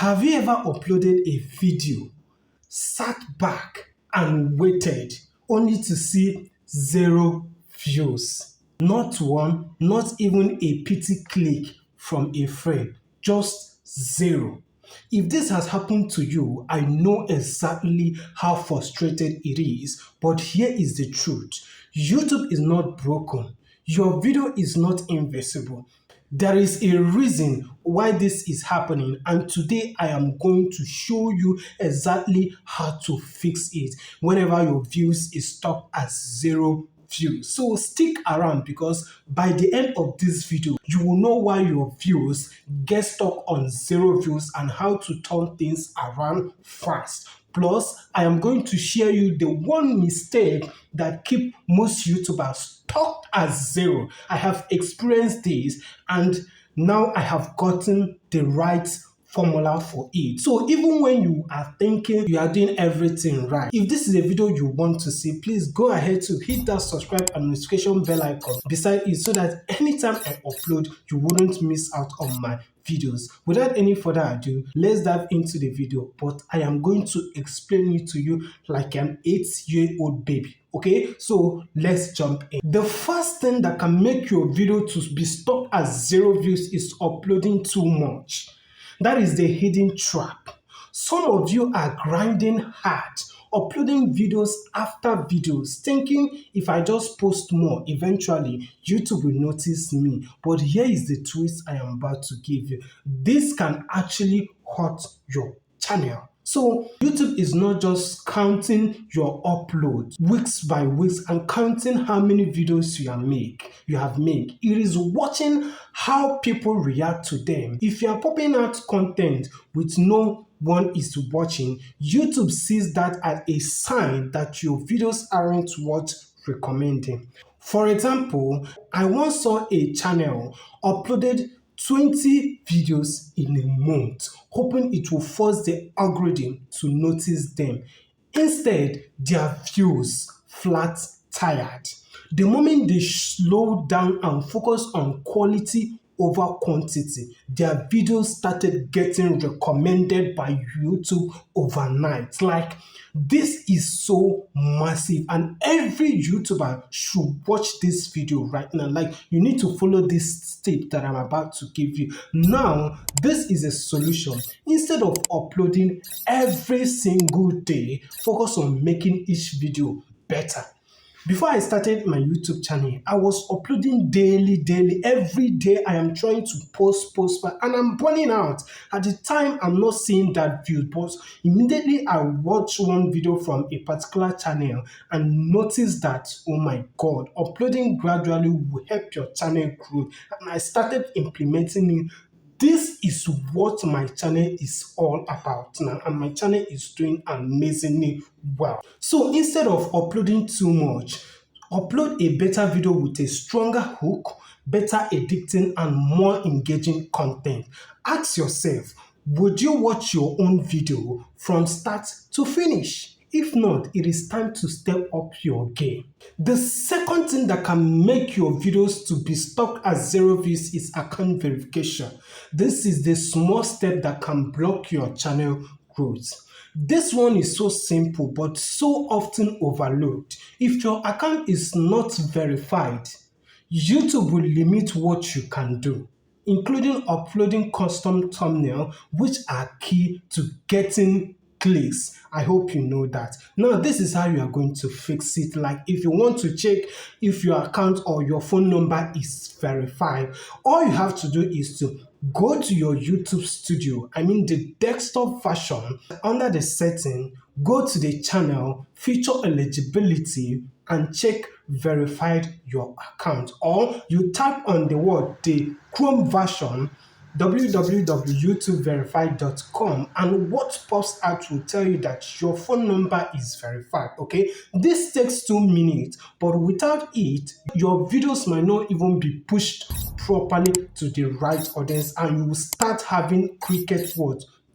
Have you ever uploaded a video, sat back and waited only to see 0 views? Not one, not even a pity click from a friend, just 0. If this has happened to you, I know exactly how frustrated it is, but here is the truth. YouTube is not broken. Your video is not invisible. There is a reason why this is happening, and today I am going to show you exactly how to fix it whenever your views is stuck at 0 views. So stick around, because by the end of this video you will know why your views get stuck on 0 views and how to turn things around fast. Plus, I am going to share you the one mistake that keep most YouTubers stuck at 0. I have experienced this, and now I have gotten the right formula for it. So even when you are thinking you are doing everything right, if this is a video you want to see, please go ahead to hit that subscribe and notification bell icon beside it, so that anytime I upload you wouldn't miss out on my videos. Without any further ado, let's dive into the video, but I am going to explain it to you like an 8-year-old baby. Okay, so let's jump in. The first thing that can make your video to be stuck at 0 views is uploading too much. That is the hidden trap. Some of you are grinding hard, uploading videos after videos, thinking if I just post more, eventually YouTube will notice me. But here is the twist I am about to give you. This can actually hurt your channel. So YouTube is not just counting your uploads weeks by weeks and counting how many videos you have made. It is watching how people react to them. If you are popping out content with no one is watching, YouTube sees that as a sign that your videos aren't worth recommending. For example, I once saw a channel uploaded 20 videos in a month, hoping it will force the algorithm to notice them. Instead, their views flat tired. The moment they slow down and focus on quality over quantity, their videos started getting recommended by YouTube overnight. Like, this is so massive, and every YouTuber should watch this video right now. Like, you need to follow this step that I'm about to give you. Now, this is a solution. Instead of uploading every single day, focus on making each video better. Before I started my YouTube channel, I was uploading daily. Every day I am trying to post, and I'm burning out. At the time, I'm not seeing that view, but immediately I watched one video from a particular channel and noticed that, oh my God, uploading gradually will help your channel grow. And I started implementing it. This is what my channel is all about now, and my channel is doing amazingly well. So instead of uploading too much, upload a better video with a stronger hook, better editing, and more engaging content. Ask yourself, would you watch your own video from start to finish? If not, it is time to step up your game. The second thing that can make your videos to be stuck at 0 views is account verification. This is the small step that can block your channel growth. This one is so simple but so often overlooked. If your account is not verified, YouTube will limit what you can do, including uploading custom thumbnails, which are key to getting clicks. I hope you know that. Now, this is how you are going to fix it. Like, if you want to check if your account or your phone number is verified, all you have to do is to go to your YouTube studio, I mean the desktop version. Under the setting, go to the channel, feature eligibility, and check verified your account. Or you type on the word, the Chrome version, www.youtubeverified.com, and what pops out will tell you that your phone number is verified. Okay, this takes 2 minutes, but without it, your videos might not even be pushed properly to the right audience, and you will start having cricket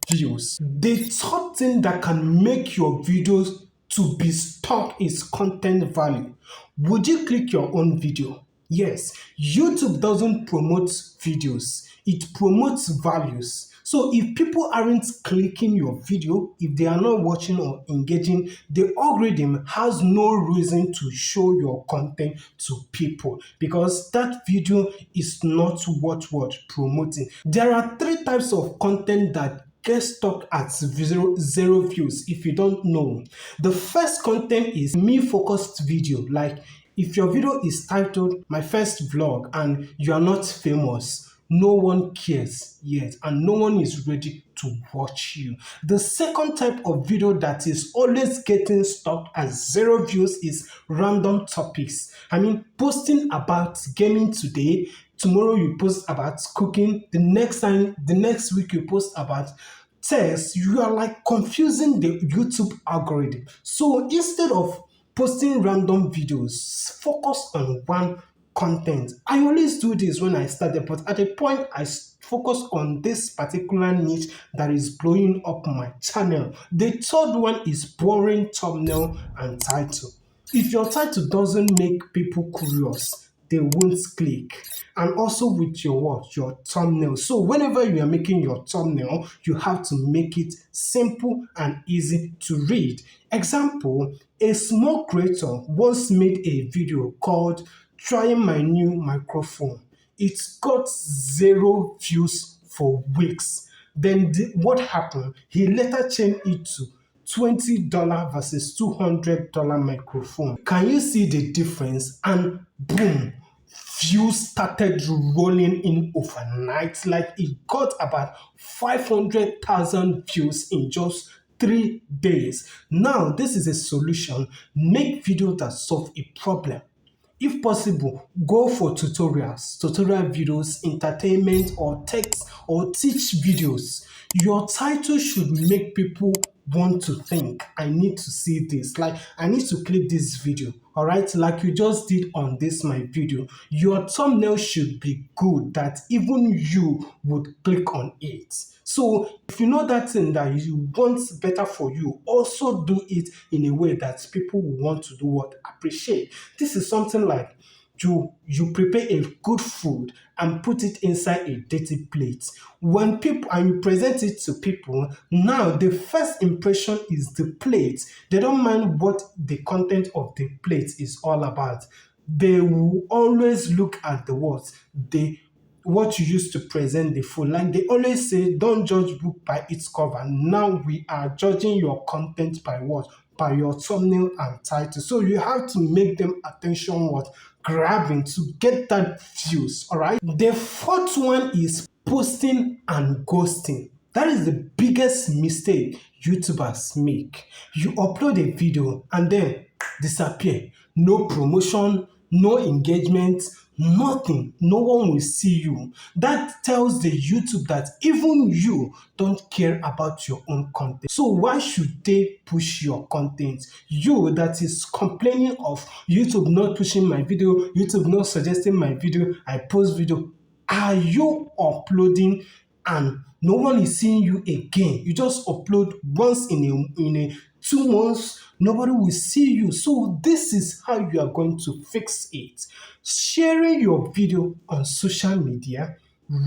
views. The third thing that can make your videos to be stuck is content value. Would you click your own video? Yes, YouTube doesn't promote videos, it promotes values. So if people aren't clicking your video, if they are not watching or engaging, the algorithm has no reason to show your content to people because that video is not what promoting. There are three types of content that get stuck at zero views if you don't know. The first content is me focused video, like if your video is titled my first vlog and you are not famous, no one cares yet and no one is ready to watch you. The second type of video that is always getting stuck as zero views is random topics. I mean, posting about gaming today, tomorrow you post about cooking, the next week you post about text. You are like confusing the YouTube algorithm. So instead of posting random videos, focus on one content. I always do this when I started, but at a point focus on this particular niche that is blowing up my channel. The third one is boring thumbnail and title. If your title doesn't make people curious, they won't click. And also with your what? Your thumbnail. So whenever you are making your thumbnail, you have to make it simple and easy to read. Example, a small creator once made a video called Trying My New Microphone. It got zero views for weeks. Then what happened? He later changed it to $20 versus $200 microphone. Can you see the difference? And boom, views started rolling in overnight. Like it got about 500,000 views in just 3 days. Now, this is a solution. Make videos that solve a problem. If possible, go for tutorial videos, entertainment or text or teach videos. Your title should make people want to think, I need to see this, like I need to click this video, all right, like you just did on this my video. Your thumbnail should be good that even you would click on it. So if you know that thing that you want better for you, also do it in a way that people will want to do what? Appreciate. This is something like you prepare a good food and put it inside a dirty plate. When people and you present it to people, now the first impression is the plate. They don't mind what the content of the plate is all about. They will always look at the what you use to present the food. Like they always say, don't judge book by its cover. Now we are judging your content by what? By your thumbnail and title. So you have to make them attention what? Grabbing to get that views. All right. The fourth one is posting and ghosting. That is the biggest mistake YouTubers make. You upload a video and then disappear. No promotion, no engagement, nothing. No one will see you. That tells the YouTube that even you don't care about your own content. So why should they push your content? You that is complaining of YouTube not pushing my video, YouTube not suggesting my video, I post video. Are you uploading and no one is seeing you again? You just upload once in a 2 months, nobody will see you. So this is how you are going to fix it. Sharing your video on social media,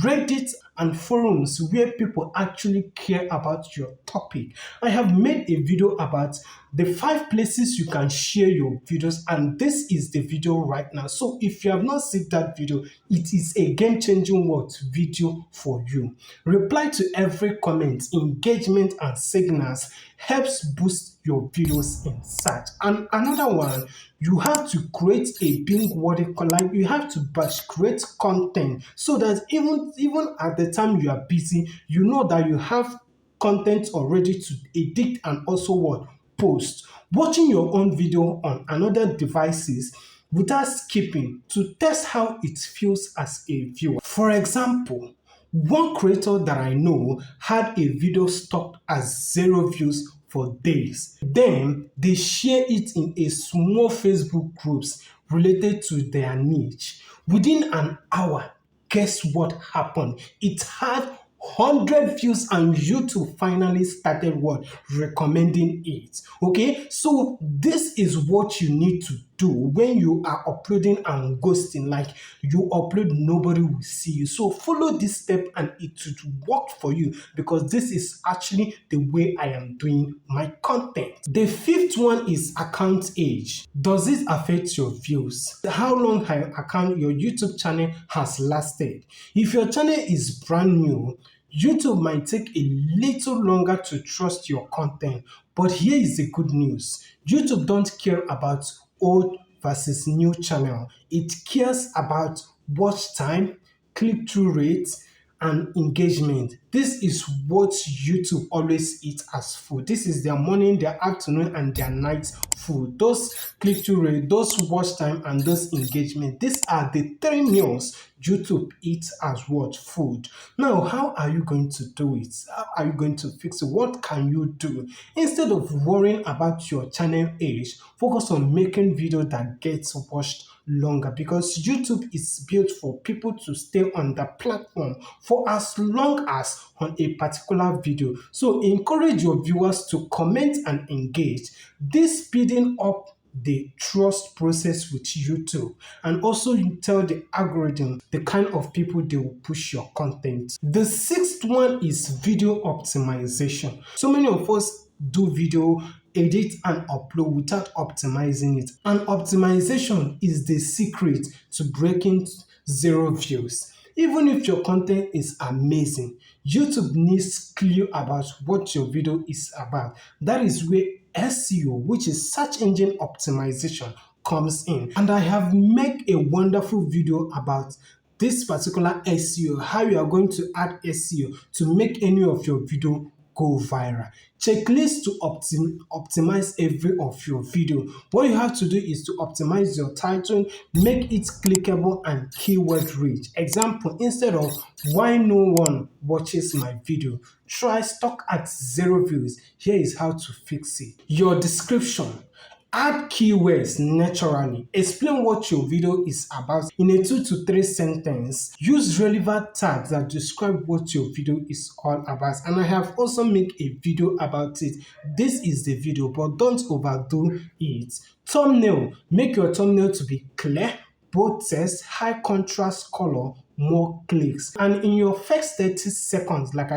Reddit and forums where people actually care about your topic. I have made a video about the 5 places you can share your videos, and this is the video right now. So if you have not seen that video, it is a game-changing video for you. Reply to every comment, engagement and signals helps boost your videos in search. And another one, you have to create a Bing worthy collab. You have to batch create content so that even at the time you are busy, you know that you have content already to edit and also what? Post. Watching your own video on another devices without skipping to test how it feels as a viewer. For example, one creator that I know had a video stuck as 0 views for days. Then they share it in a small Facebook groups related to their niche. Within an hour, guess what happened? It had 100 views and YouTube finally started what? Recommending it. Okay, so this is what you need to do when you are uploading and ghosting, like you upload, nobody will see you. So follow this step and it would work for you, because this is actually the way I am doing my content. The fifth one is account age. Does it affect your views? How long your YouTube channel has lasted? If your channel is brand new, YouTube might take a little longer to trust your content, but here is the good news. YouTube don't care about old versus new channel. It cares about watch time, click-through rates, and engagement. This is what YouTube always eats as food. This is their morning, their afternoon, and their night food. Those click-through rate, those watch time, and those engagement. These are the three meals YouTube eats as what? Food. Now, how are you going to do it? How are you going to fix it? What can you do? Instead of worrying about your channel age, focus on making video that gets watched longer, because YouTube is built for people to stay on the platform for as long as on a particular video. So encourage your viewers to comment and engage. This speeding up the trust process with YouTube, and also you tell the algorithm the kind of people they will push your content. The sixth one is video optimization. So many of us do video, edit and upload without optimizing it, and optimization is the secret to breaking 0 views. Even if your content is amazing, YouTube needs clue about what your video is about. That is where SEO, which is search engine optimization, comes in. And I have made a wonderful video about this particular SEO, how you are going to add SEO to make any of your video go viral. Checklist to optimize every of your video. What you have to do is to optimize your title, make it clickable and keyword rich. Example, instead of why no one watches my video, try stuck at 0 views. Here is how to fix it. Your description. Add keywords naturally. Explain what your video is about in a 2 to 3 sentences. Use relevant tags that describe what your video is all about. And I have also made a video about it. This is the video, but don't overdo it. Thumbnail. Make your thumbnail to be clear, bold text, high contrast color, more clicks. And in your first 30 seconds, like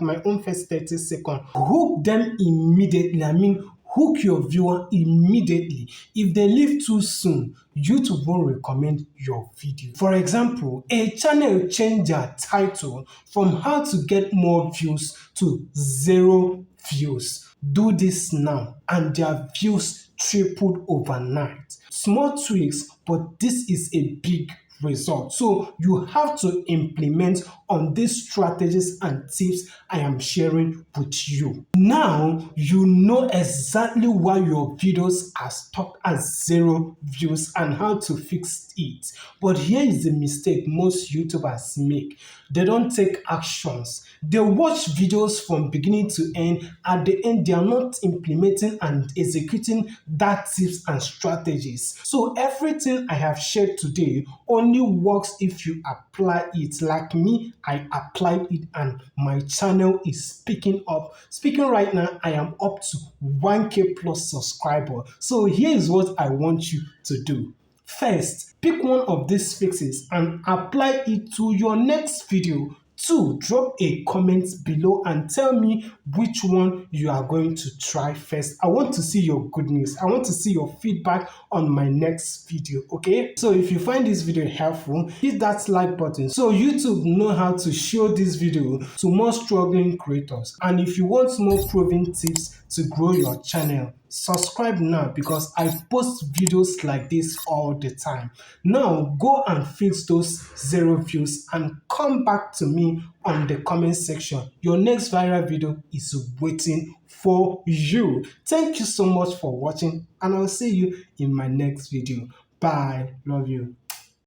my own first 30 seconds, hook them immediately. Hook your viewer immediately. If they leave too soon, YouTube won't recommend your video. For example, a channel changed their title from how to get more views to 0 views. Do this now and their views tripled overnight. Small tweaks, but this is a big result. So you have to implement on these strategies and tips I am sharing with you. Now you know exactly why your videos are stuck at 0 views and how to fix it. But here is the mistake most YouTubers make. They don't take actions. They watch videos from beginning to end. At the end, they are not implementing and executing that tips and strategies. So everything I have shared today only works if you apply it. Like me, I applied it and my channel is picking up. Speaking right now, I am up to 1K plus subscriber. So here is what I want you to do. First, pick one of these fixes and apply it to your next video. 2, drop a comment below and tell me which one you are going to try first. I want to see your good news. I want to see your feedback on my next video, okay? So if you find this video helpful, hit that like button so YouTube know how to show this video to more struggling creators. And if you want more proven tips to grow your channel, subscribe now, because I post videos like this all the time. Now go and fix those 0 views and come back to me on the comment section. Your next viral video is waiting for you. Thank you so much for watching and I'll see you in my next video. Bye. Love you.